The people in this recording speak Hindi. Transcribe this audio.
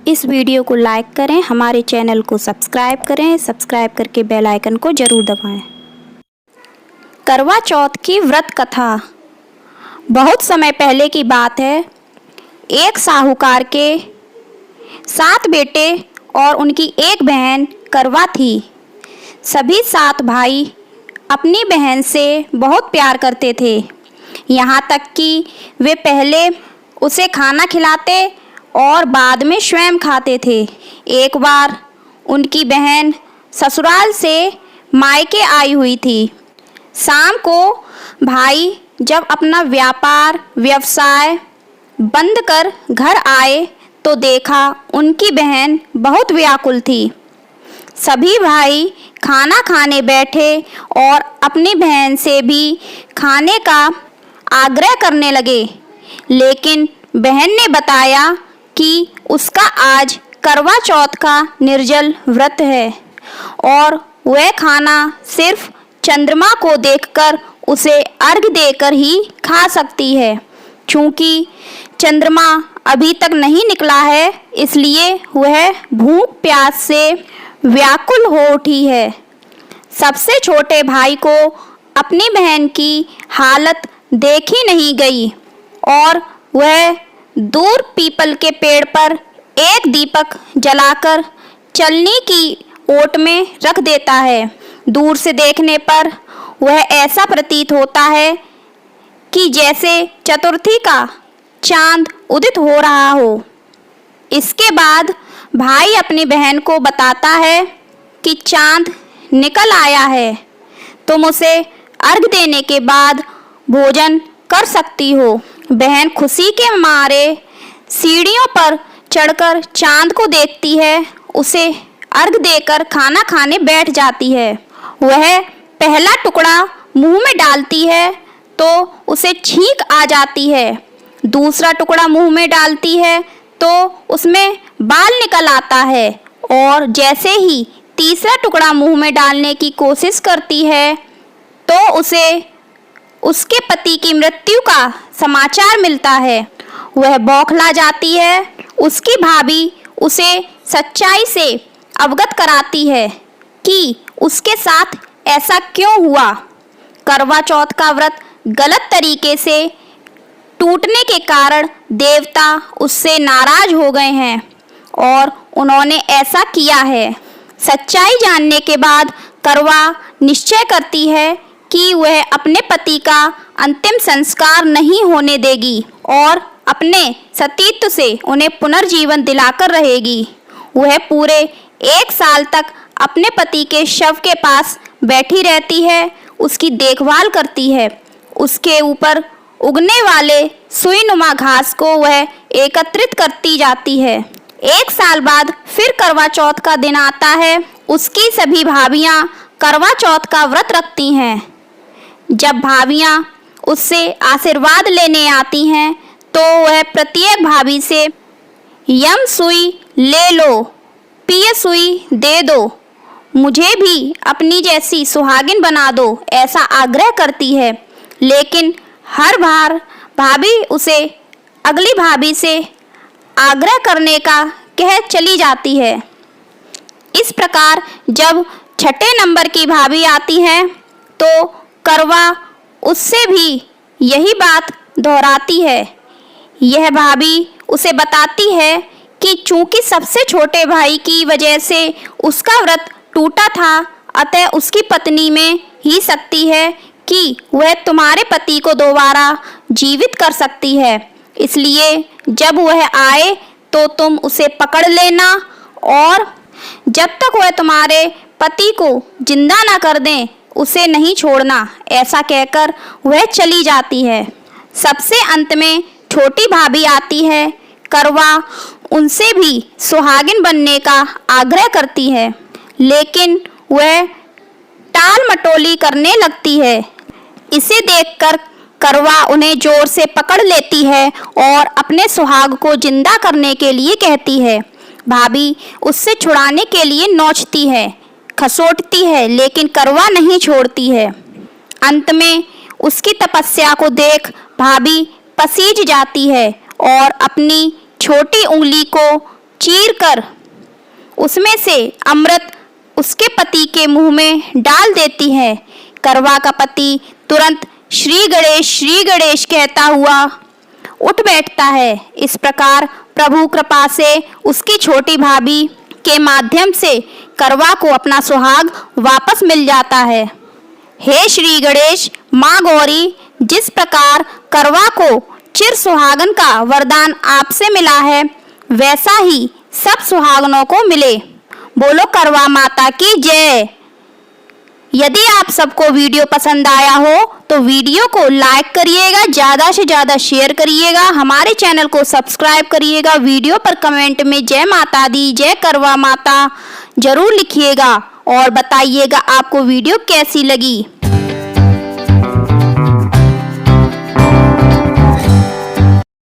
इस वीडियो को लाइक करें, हमारे चैनल को सब्सक्राइब करें, सब्सक्राइब करके बेल आइकन को ज़रूर दबाएं। करवा चौथ की व्रत कथा। बहुत समय पहले की बात है। एक साहूकार के 7 बेटे और उनकी एक बहन करवा थी। सभी 7 भाई अपनी बहन से बहुत प्यार करते थे, यहाँ तक कि वे पहले उसे खाना खिलाते और बाद में स्वयं खाते थे। एक बार उनकी बहन ससुराल से मायके आई हुई थी। शाम को भाई जब अपना व्यवसाय बंद कर घर आए तो देखा उनकी बहन बहुत व्याकुल थी। सभी भाई खाना खाने बैठे और अपनी बहन से भी खाने का आग्रह करने लगे, लेकिन बहन ने बताया कि उसका आज करवा चौथ का निर्जल व्रत है और वह खाना सिर्फ चंद्रमा को देखकर उसे अर्घ देकर ही खा सकती है। चूँकि चंद्रमा अभी तक नहीं निकला है, इसलिए वह भूख प्यास से व्याकुल हो उठी है। सबसे छोटे भाई को अपनी बहन की हालत देखी नहीं गई और वह दूर पीपल के पेड़ पर एक दीपक जलाकर चलनी की ओट में रख देता है। दूर से देखने पर वह ऐसा प्रतीत होता है कि जैसे चतुर्थी का चांद उदित हो रहा हो। इसके बाद भाई अपनी बहन को बताता है कि चांद निकल आया है, तुम उसे अर्घ देने के बाद भोजन कर सकती हो। बहन खुशी के मारे सीढ़ियों पर चढ़कर चांद को देखती है, उसे अर्घ देकर खाना खाने बैठ जाती है। वह पहला टुकड़ा मुंह में डालती है तो उसे छींक आ जाती है। दूसरा टुकड़ा मुंह में डालती है तो उसमें बाल निकल आता है और जैसे ही तीसरा टुकड़ा मुंह में डालने की कोशिश करती है तो उसे उसके पति की मृत्यु का समाचार मिलता है। वह बौखला जाती है। उसकी भाभी उसे सच्चाई से अवगत कराती है कि उसके साथ ऐसा क्यों हुआ। करवा चौथ का व्रत गलत तरीके से टूटने के कारण देवता उससे नाराज हो गए हैं और उन्होंने ऐसा किया है। सच्चाई जानने के बाद करवा निश्चय करती है कि वह अपने पति का अंतिम संस्कार नहीं होने देगी और अपने सतीत्व से उन्हें पुनर्जीवन दिलाकर रहेगी। वह पूरे 1 साल तक अपने पति के शव के पास बैठी रहती है, उसकी देखभाल करती है। उसके ऊपर उगने वाले सुईनुमा घास को वह एकत्रित करती जाती है। 1 साल बाद फिर करवा चौथ का दिन आता है। उसकी सभी भाभियाँ करवा चौथ का व्रत रखती हैं। जब भाभियाँ उससे आशीर्वाद लेने आती हैं तो वह प्रत्येक भाभी से यम सुई ले लो, पिय सुई दे दो, मुझे भी अपनी जैसी सुहागिन बना दो, ऐसा आग्रह करती है। लेकिन हर बार भाभी उसे अगली भाभी से आग्रह करने का कह चली जाती है। इस प्रकार जब छठे नंबर की भाभी आती है तो करवा उससे भी यही बात दोहराती है। यह भाभी उसे बताती है कि चूंकि सबसे छोटे भाई की वजह से उसका व्रत टूटा था, अतः उसकी पत्नी में ही शक्ति है कि वह तुम्हारे पति को दोबारा जीवित कर सकती है। इसलिए जब वह आए तो तुम उसे पकड़ लेना और जब तक वह तुम्हारे पति को जिंदा ना कर दें उसे नहीं छोड़ना, ऐसा कहकर वह चली जाती है। सबसे अंत में छोटी भाभी आती है। करवा उनसे भी सुहागिन बनने का आग्रह करती है, लेकिन वह टाल मटोली करने लगती है। इसे देखकर करवा उन्हें जोर से पकड़ लेती है और अपने सुहाग को जिंदा करने के लिए कहती है। भाभी उससे छुड़ाने के लिए नोचती है, खसोटती है, लेकिन करवा नहीं छोड़ती है। अंत में उसकी तपस्या को देख भाभी पसीज जाती है और अपनी छोटी उंगली को चीर कर उसमें से अमृत उसके पति के मुंह में डाल देती है। करवा का पति तुरंत श्री गणेश कहता हुआ उठ बैठता है। इस प्रकार प्रभु कृपा से उसकी छोटी भाभी के माध्यम से करवा को अपना सुहाग वापस मिल जाता है। हे श्री गणेश, माँ गौरी, जिस प्रकार करवा को चिर सुहागन का वरदान आपसे मिला है, वैसा ही सब सुहागनों को मिले। बोलो करवा माता की जय। यदि आप सबको वीडियो पसंद आया हो तो वीडियो को लाइक करिएगा, ज़्यादा से ज़्यादा शेयर करिएगा, हमारे चैनल को सब्सक्राइब करिएगा। वीडियो पर कमेंट में जय माता दी, जय करवा माता जरूर लिखिएगा और बताइएगा आपको वीडियो कैसी लगी।